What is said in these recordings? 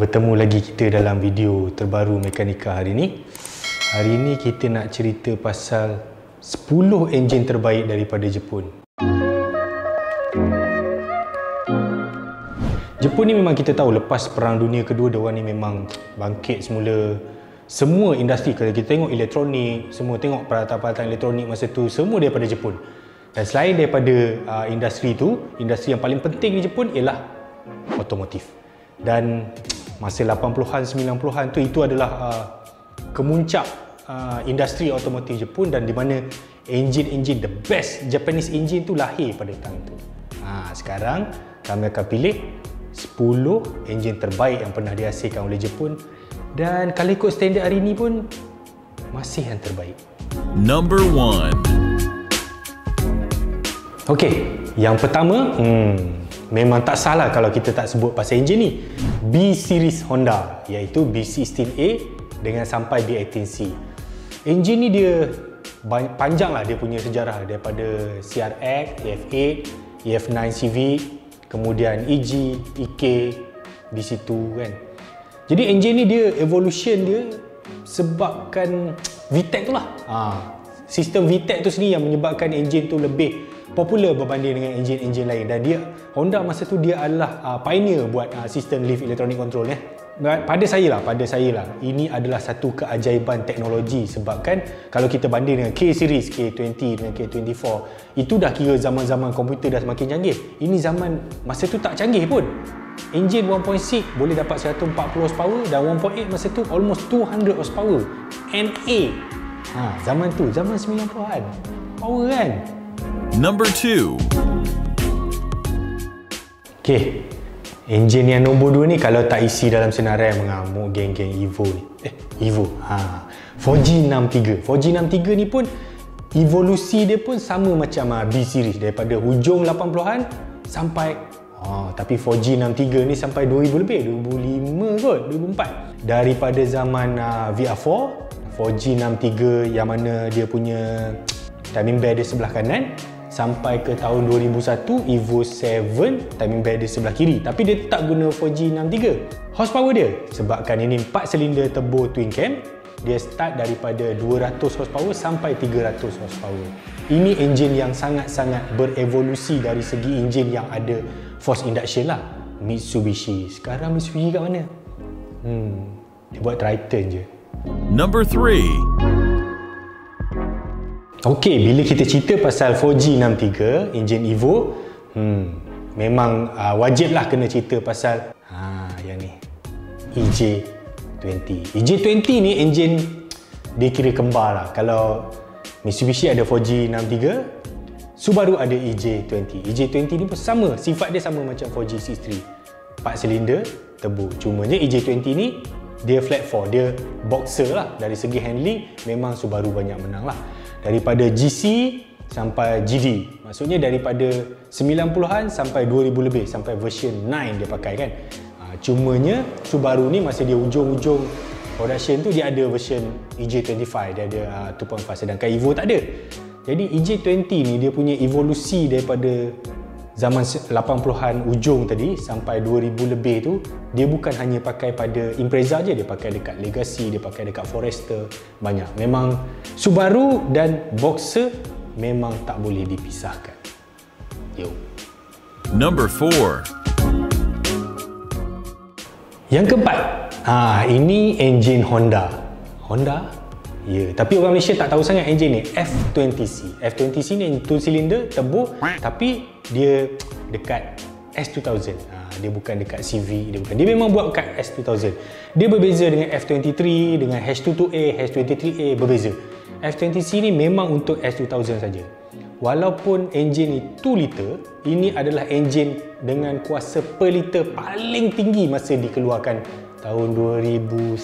Bertemu lagi kita dalam video terbaru Mekanika hari ini. Hari ini kita nak cerita pasal 10 enjin terbaik daripada Jepun. Jepun ni memang kita tahu lepas Perang Dunia Kedua, diorang ni memang bangkit semula. Semua industri, kalau kita tengok elektronik, semua tengok peralatan-peralatan elektronik masa tu, semua daripada Jepun. Dan selain daripada industri tu, industri yang paling penting di Jepun ialah otomotif. Dan masa 80-an, 90-an tu, itu adalah kemuncak industri otomotif Jepun, dan di mana enjin-enjin, the best Japanese engine tu lahir pada tahun tu. Sekarang kami akan pilih 10 enjin terbaik yang pernah dihasilkan oleh Jepun, dan kalau ikut standard hari ni pun masih yang terbaik. Number 1. Okey, yang pertama, memang tak salah kalau kita tak sebut pasal enjin ni. B series Honda, iaitu B16A dengan sampai B18C. Enjin ni dia panjang lah dia punya sejarah, daripada CRX, EF8, EF9 Civic, kemudian EG, EK di situ kan. Jadi enjin ni dia evolution dia sebabkan VTEC tu lah. Sistem VTEC tu sendiri yang menyebabkan enjin tu lebih popular berbanding dengan enjin-enjin lain, dan dia Honda masa tu dia adalah pioneer buat sistem lift electronic control Pada saya lah ini adalah satu keajaiban teknologi, sebabkan kalau kita banding dengan K series, K20 dengan K24, itu dah kira zaman-zaman komputer dah semakin canggih. Ini zaman masa tu tak canggih pun. Enjin 1.6 boleh dapat 140 horsepower, dan 1.8 masa tu almost 200 horsepower. NA. Zaman tu, zaman 90-an. Power kan? Number 2. Okay, enjin yang nombor 2 ni kalau tak isi dalam senarai mengamuk geng-geng Evo ni. Evo. 4G63. 4G63 ni pun evolusi dia pun sama macam B series, daripada hujung 80-an sampai tapi 4G63 ni sampai 2000 lebih, 2005 kot, 2004. Daripada zaman VR4, 4G63 yang mana dia punya timing bell dia sebelah kanan, sampai ke tahun 2001 Evo 7 timing bell dia sebelah kiri, tapi dia tak guna 4G63. Horsepower dia, sebabkan ini 4 silinder turbo twin cam, dia start daripada 200 horsepower sampai 300 horsepower. Ini enjin yang sangat-sangat berevolusi dari segi enjin yang ada force induction lah. Mitsubishi. Sekarang Mitsubishi kat mana? Dia buat Triton je. Number 3. Okey, bila kita cerita pasal 4G63 enjin Evo, memang wajiblah kena cerita pasal yang ni, EJ20. EJ20 ni enjin dia kira kembar lah. Kalau Mitsubishi ada 4G63, Subaru ada EJ20. EJ20 ni pun sama, sifat dia sama macam 4G63, 4 silinder turbo. Cumanya EJ20 ni dia flat 4, dia boxer lah. Dari segi handling memang Subaru banyak menang lah. Daripada GC sampai GD, maksudnya daripada 90-an sampai 2000 lebih, sampai version 9 dia pakai kan. Cumanya Subaru ni masa dia hujung-hujung production tu, dia ada version EJ25, dia ada 2.5, sedangkan Evo tak ada. Jadi EJ20 ni dia punya evolusi daripada zaman 80-an ujung tadi sampai 2000 lebih tu, dia bukan hanya pakai pada Impreza je, dia pakai dekat Legacy, dia pakai dekat Forester, banyak. Memang Subaru dan Boxer memang tak boleh dipisahkan. Yo. Number 4. Yang keempat, ini enjin Honda. Ya, tapi orang Malaysia tak tahu sangat enjin ni. F20C. F20C ni 2 silinder turbo, tapi dia dekat S2000. Dia bukan dekat CV, dia memang buat dekat S2000. Dia berbeza dengan F23, dengan H22A, H23A, berbeza. F20C ni memang untuk S2000 saja. Walaupun enjin ni 2 liter, ini adalah enjin dengan kuasa per liter paling tinggi masa dikeluarkan tahun 2001.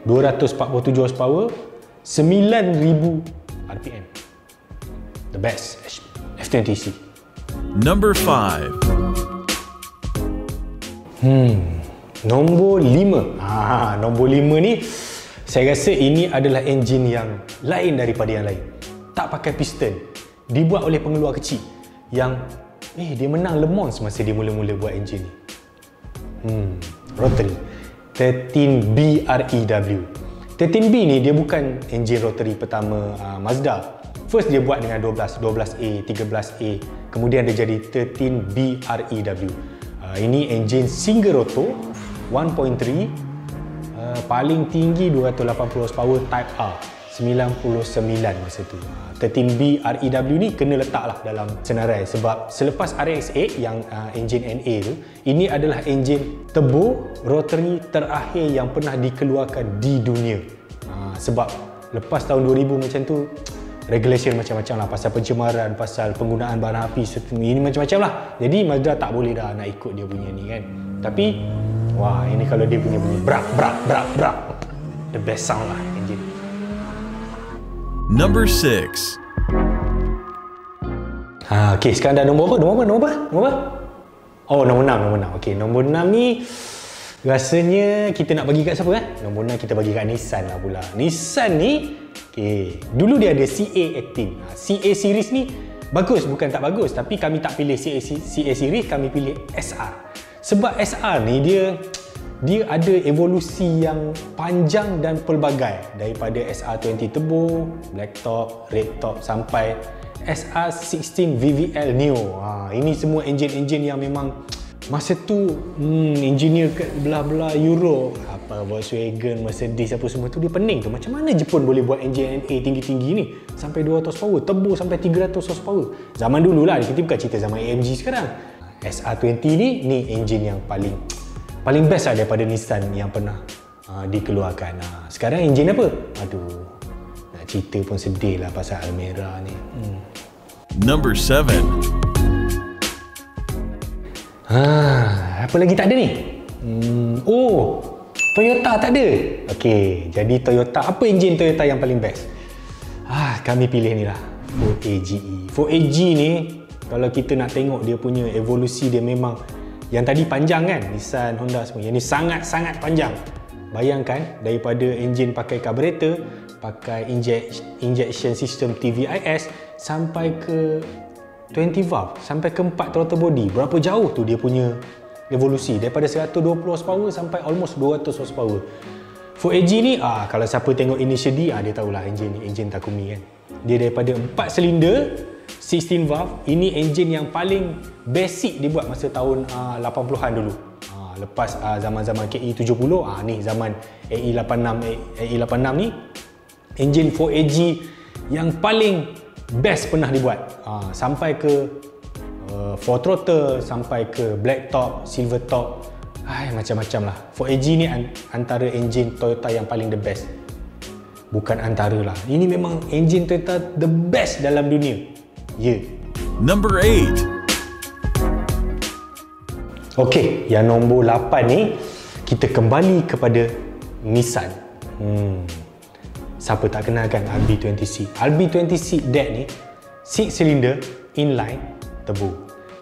247 horsepower, 9000 RPM. The best F20C. Number 5. Nombor 5. Nombor 5 ni saya rasa ini adalah enjin yang lain daripada yang lain. Tak pakai piston. Dibuat oleh pengeluar kecil yang dia menang Le Mans masa dia mula-mula buat enjin ni. Rotary 13B-REW. 13B ni dia bukan enjin rotary pertama Mazda. First dia buat dengan 12A, 13A, kemudian dia jadi 13B-REW. Ini enjin single rotor 1.3, paling tinggi 280 horsepower Type R, 99 masa tu. 13B-REW ni kena letaklah dalam senarai sebab selepas RX-8 yang enjin NA tu, ini adalah enjin turbo rotary terakhir yang pernah dikeluarkan di dunia. Sebab lepas tahun 2000 macam tu, regulation macam-macam lah, pasal pencemaran, pasal penggunaan barang api, ini macam-macam lah. Jadi Mazda tak boleh dah nak ikut dia punya ni kan. Tapi wah, ini kalau dia punya bunyi brak brak brak brak, the best sound lah enjin. Number 6. Okay, sekarang dah nombor apa? Oh, nombor 6. Okay, nombor 6 ni rasanya kita nak bagi kat siapa kan? Nombor 6 kita bagi kat Nissan lah pula. Nissan ni, okay, dulu dia ada CA18. CA series ni bagus, bukan tak bagus, tapi kami tak pilih CA series, kami pilih SR. Sebab SR ni dia ada evolusi yang panjang dan pelbagai, daripada SR20 Turbo, Black Top, Red Top sampai SR16 VVL Neo. Ini semua enjin-enjin yang memang masa tu engineer kat belah-belah Europe, apa Volkswagen, Mercedes apa semua tu dia pening tu. Macam mana Jepun boleh buat enjin NA tinggi-tinggi ni sampai 200 horsepower, turbo sampai 300 horsepower. Zaman dulu lah, kita bukan cerita zaman AMG sekarang. SR20 ni enjin yang paling best lah daripada Nissan yang pernah dikeluarkan. Sekarang enjin apa? Aduh, nak cerita pun sedih lah pasal Almera ni. Number 7. Apa lagi tak ada ni? Oh, Toyota tak ada. Okey, jadi Toyota, apa enjin Toyota yang paling best? Kami pilih ni lah, 4AGE. 4AG ni kalau kita nak tengok dia punya evolusi, dia memang yang tadi panjang kan, Nissan, Honda semua. Yang ni sangat-sangat panjang. Bayangkan daripada enjin pakai carburetor, pakai injection system TVIS sampai ke 20 valve, sampai ke 4 throttle body. Berapa jauh tu dia punya evolusi, daripada 120 horsepower sampai almost 200 horsepower. 4AG ni kalau siapa tengok Initial D, dia tahulah enjin ni, enjin Takumi kan. Dia daripada 4 silinder 16 valve. Ini enjin yang paling basic dibuat masa tahun 80-an dulu. Lepas zaman-zaman KE70, ni zaman AE86 ni, enjin 4AG yang paling best pernah dibuat. Sampai ke 4 throttle, sampai ke black top, silver top, macam-macam lah. 4AG ni antara enjin Toyota yang paling the best. Bukan antara lah, ini memang enjin Toyota the best dalam dunia. Number 8. Okey, yang nombor 8 ni kita kembali kepada Nissan. Siapa tak kenal kan RB20C? RB20C DET ni 6 cylinder inline turbo.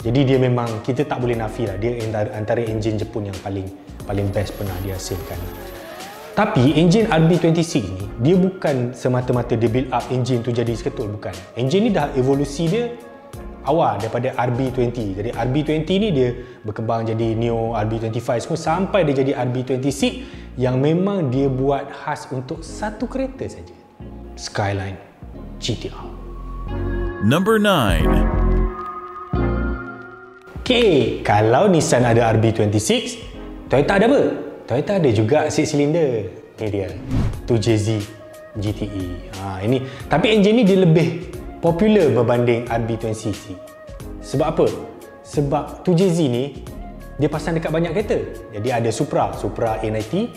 Jadi dia memang, kita tak boleh nafi lah, dia antara enjin Jepun yang paling best pernah dihasilkan. Tapi enjin RB26 ni dia bukan semata-mata dia build up enjin tu jadi seketul, bukan. Enjin ni dah evolusi dia awal daripada RB20. Jadi RB20 ni dia berkembang jadi Neo, RB25 semua sampai dia jadi RB26 yang memang dia buat khas untuk satu kereta saja, Skyline GTR. Number 9. Okay, kalau Nissan ada RB26, Toyota ada apa? Toyota ada juga 6 cylinder. Ni dia, 2JZ GTE. Ini, tapi enjin ni dia lebih popular berbanding RB20C. Sebab apa? Sebab 2JZ ni dia pasang dekat banyak kereta. Jadi ada Supra A90,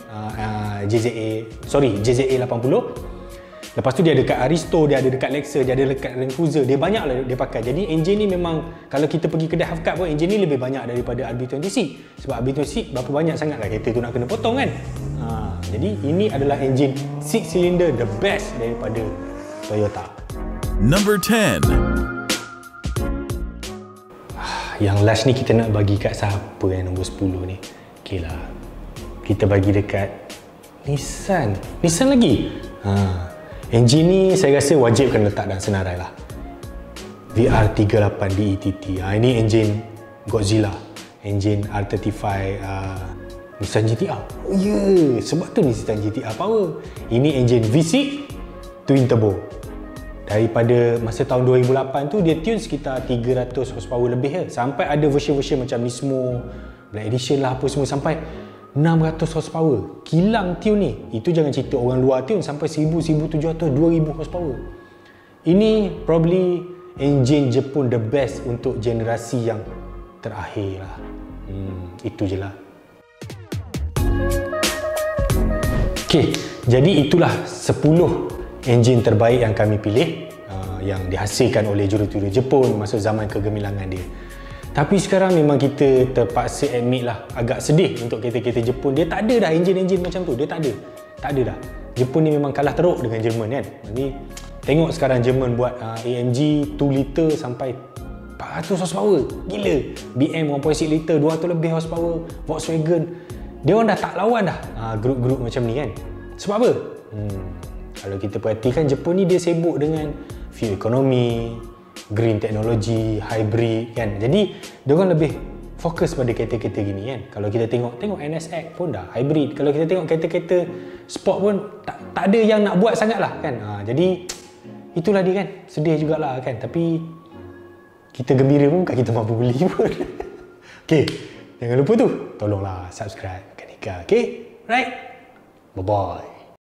JZA 80. Lepas tu dia ada dekat Aristo, dia ada dekat Lexus, dia ada dekat Land Cruiser. Dia banyak lah dia pakai. Jadi enjin ni memang, kalau kita pergi kedai half cut pun, enjin ni lebih banyak daripada RB20C. Sebab RB20C berapa banyak sangat lah kereta tu nak kena potong kan. Jadi ini adalah enjin 6 cylinder the best daripada Toyota. Number 10. Yang last ni kita nak bagi kat siapa yang nombor 10 ni? Okay lah, kita bagi dekat Nissan. Nissan lagi? Enjin ni saya rasa wajib kena letak dalam senarai lah. VR38 DETT. Ini enjin Godzilla, enjin R35 Nissan GT-R. Oh ya, sebab tu Nissan GT-R power. Ini enjin V6 twin turbo. Daripada masa tahun 2008 tu dia tune sekitar 300 horsepower lebih ya. Sampai ada version-version macam Nismo, Black Edition lah apa semua sampai 600 horsepower. Kilang tune ni. Itu jangan cerita orang luar tune sampai 1000, 1700, 2000 horsepower. Ini probably enjin Jepun the best untuk generasi yang terakhir lah. Itu je lah. Okay, jadi itulah 10 enjin terbaik yang kami pilih yang dihasilkan oleh jurutulis Jepun masa zaman kegemilangan dia. Tapi sekarang memang kita terpaksa admit lah, agak sedih untuk kereta-kereta Jepun. Dia tak ada dah enjin-enjin macam tu. Dia tak ada dah. Jepun ni memang kalah teruk dengan Jerman kan. Jadi tengok sekarang Jerman buat AMG 2 liter sampai 400 horsepower. Gila. BM 1.6 liter 200 lebih horsepower. Volkswagen dia orang dah tak lawan dah grup-grup macam ni kan. Sebab apa? Kalau kita perhatikan Jepun ni dia sibuk dengan fuel economy, green technology, hybrid kan. Jadi dia orang lebih fokus pada kereta-kereta gini kan. Kalau kita tengok NSX pun dah hybrid. Kalau kita tengok kereta-kereta sport pun tak ada yang nak buat sangat lah kan. Jadi itulah dia kan. Sedih jugalah kan. Tapi kita gembira pun bukan kita mampu beli pun. Okay, jangan lupa tu, tolonglah subscribe Mekanika. Okay, right? Bye-bye.